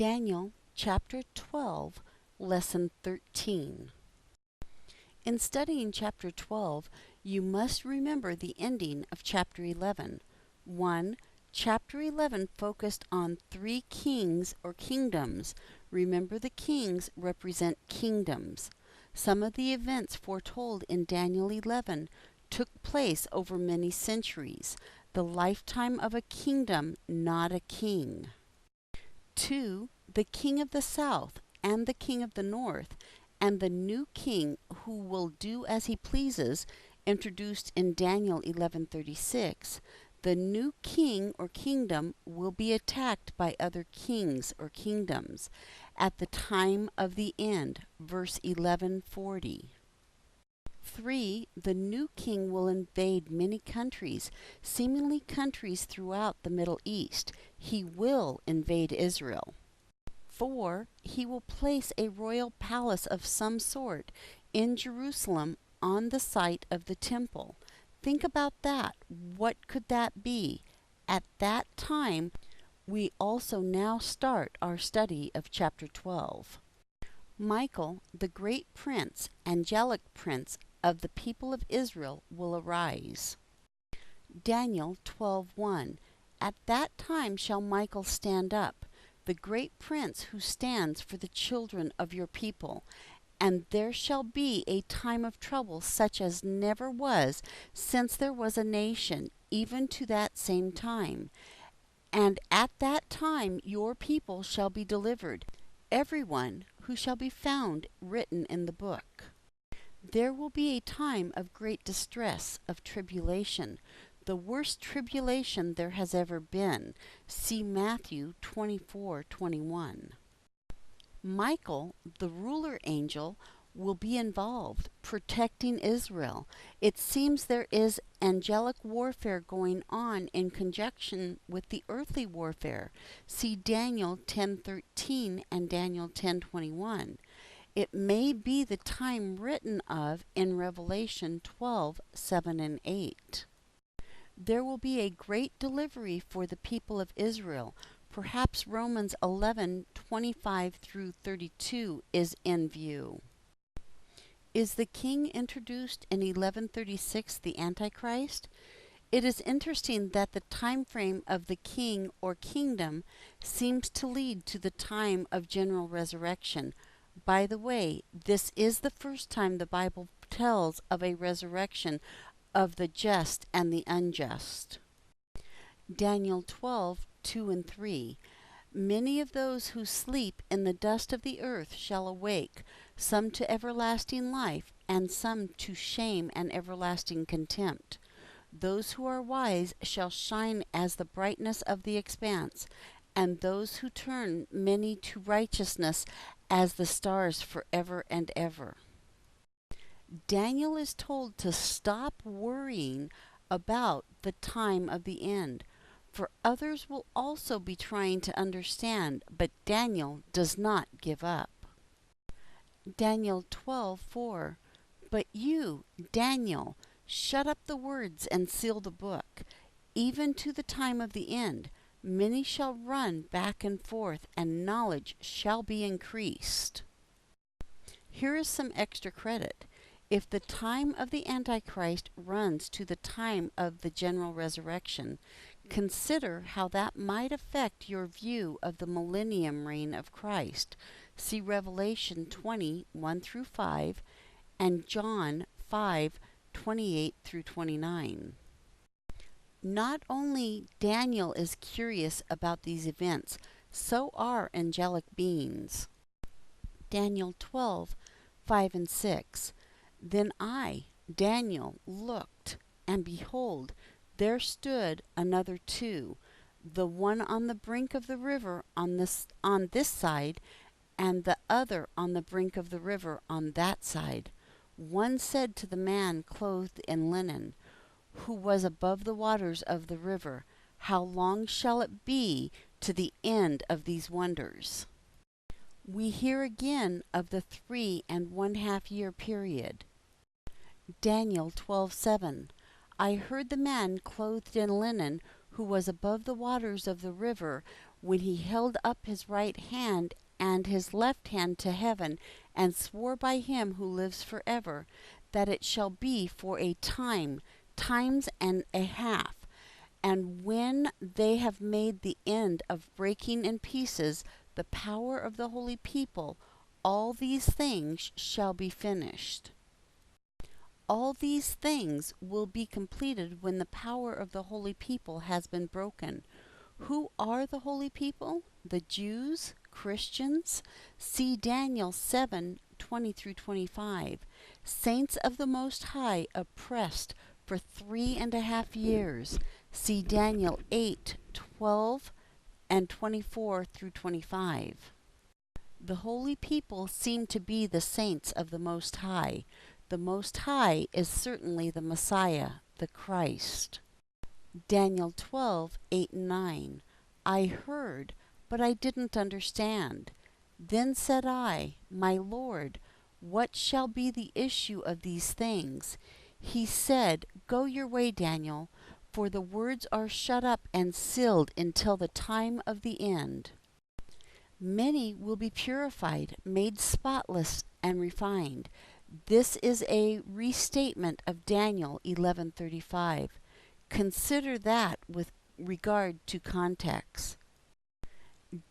Daniel chapter 12, lesson 13. In studying chapter 12, you must remember the ending of chapter 11. 1. Chapter 11 focused on 3 kings or kingdoms. Remember, the kings represent kingdoms. Some of the events foretold in Daniel 11 took place over many centuries, the lifetime of a kingdom, not a king. 2. The king of the south and the king of the north, and the new king who will do as he pleases, introduced in Daniel 11:36. The new king or kingdom will be attacked by other kings or kingdoms at the time of the end, verse 11:40. 3. The new king will invade many countries, seemingly countries throughout the Middle East. He will invade Israel. 4. He will place a royal palace of some sort in Jerusalem on the site of the temple. Think about that. What could that be? At that time, we also now start our study of chapter 12. Michael, the great prince, angelic prince of the people of Israel, will arise. Daniel 12:1. At that time shall Michael stand up, the great prince who stands for the children of your people, and there shall be a time of trouble such as never was since there was a nation, even to that same time. And at that time your people shall be delivered, everyone who shall be found written in the book. There will be a time of great distress, of tribulation, the worst tribulation there has ever been. See Matthew 24:21. Michael, the ruler angel, will be involved, protecting Israel. It seems there is angelic warfare going on in conjunction with the earthly warfare. See Daniel 10:13 and Daniel 10:21. It may be the time written of in Revelation 12:7 and 8. There will be a great delivery for the people of Israel. Perhaps Romans 11:25 through 32 is in view. Is the king introduced in 11:36 the Antichrist? It is interesting that the time frame of the king or kingdom seems to lead to the time of general resurrection. By the way, this is the first time the Bible tells of a resurrection of the just and the unjust. Daniel 12:2 and 3. Many of those who sleep in the dust of the earth shall awake, some to everlasting life, and some to shame and everlasting contempt. Those who are wise shall shine as the brightness of the expanse, and those who turn many to righteousness as the stars forever and ever. Daniel is told to stop worrying about the time of the end, for others will also be trying to understand, but Daniel does not give up. Daniel 12:4. But you, Daniel, shut up the words and seal the book, even to the time of the end. Many shall run back and forth, and knowledge shall be increased. Here is some extra credit. If the time of the Antichrist runs to the time of the general resurrection, consider how that might affect your view of the millennium reign of Christ. See Revelation 20:1 through 5 and John 5:28 through 29. Not only Daniel is curious about these events, so are angelic beings. Daniel 12:5 and 6. Then I, Daniel, looked, and behold, there stood another 2, the one on the brink of the river on this side, and the other on the brink of the river on that side. One said to the man clothed in linen, who was above the waters of the river, how long shall it be to the end of these wonders? We hear again of the 3.5 year period. Daniel 12:7. I heard the man clothed in linen, who was above the waters of the river, when he held up his right hand and his left hand to heaven, and swore by him who lives forever, that it shall be for a time, times and a half. And when they have made the end of breaking in pieces the power of the holy people, all these things shall be finished. All these things will be completed when the power of the holy people has been broken. Who are the holy people? The Jews, Christians. See Daniel 7:20 through 25. Saints of the Most High oppressed for 3.5 years. See Daniel 8:12 and 24 through 25. The holy people seem to be the saints of the Most High. The Most High is certainly the Messiah, the Christ. Daniel 12:8 and 9. I heard, but I didn't understand. Then said I, My Lord, what shall be the issue of these things? He said, Go your way, Daniel, for the words are shut up and sealed until the time of the end. Many will be purified, made spotless, and refined. This is a restatement of Daniel 11:35. Consider that with regard to context.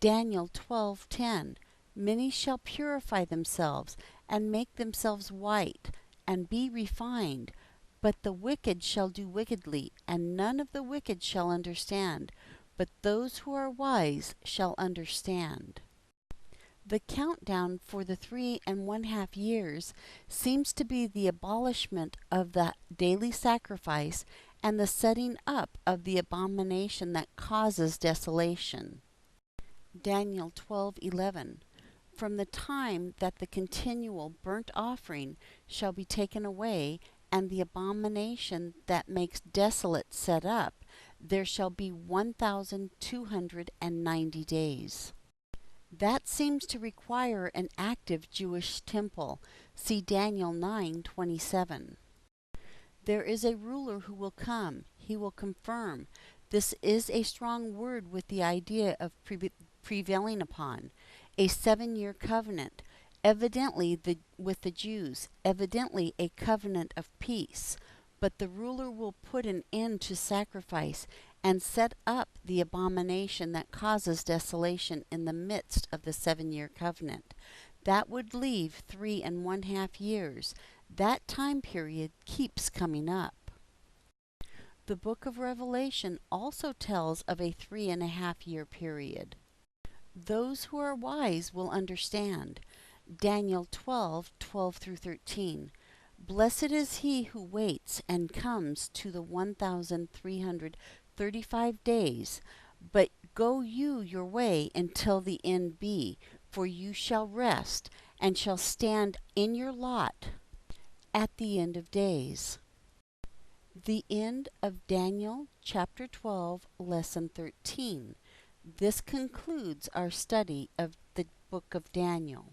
Daniel 12:10. Many shall purify themselves and make themselves white and be refined, but the wicked shall do wickedly, and none of the wicked shall understand, but those who are wise shall understand. The countdown for the 3.5 years seems to be the abolishment of the daily sacrifice and the setting up of the abomination that causes desolation. Daniel 12:11. From the time that the continual burnt offering shall be taken away, and the abomination that makes desolate set up, there shall be 1,290 days. That seems to require an active Jewish temple. See Daniel 9:27. There is a ruler who will come. He will confirm. This is a strong word with the idea of prevailing upon. A 7-year covenant, evidently with the Jews, evidently a covenant of peace. But the ruler will put an end to sacrifice and set up the abomination that causes desolation in the midst of the 7-year covenant. That would leave 3.5 years. That time period keeps coming up. The book of Revelation also tells of a 3.5 year period. Those who are wise will understand. Daniel 12:12 through 13. Blessed is he who waits and comes to the 1,335 days. But go you your way until the end be, for you shall rest, and shall stand in your lot at the end of days. The end of Daniel chapter 12, lesson 13. This concludes our study of the book of Daniel.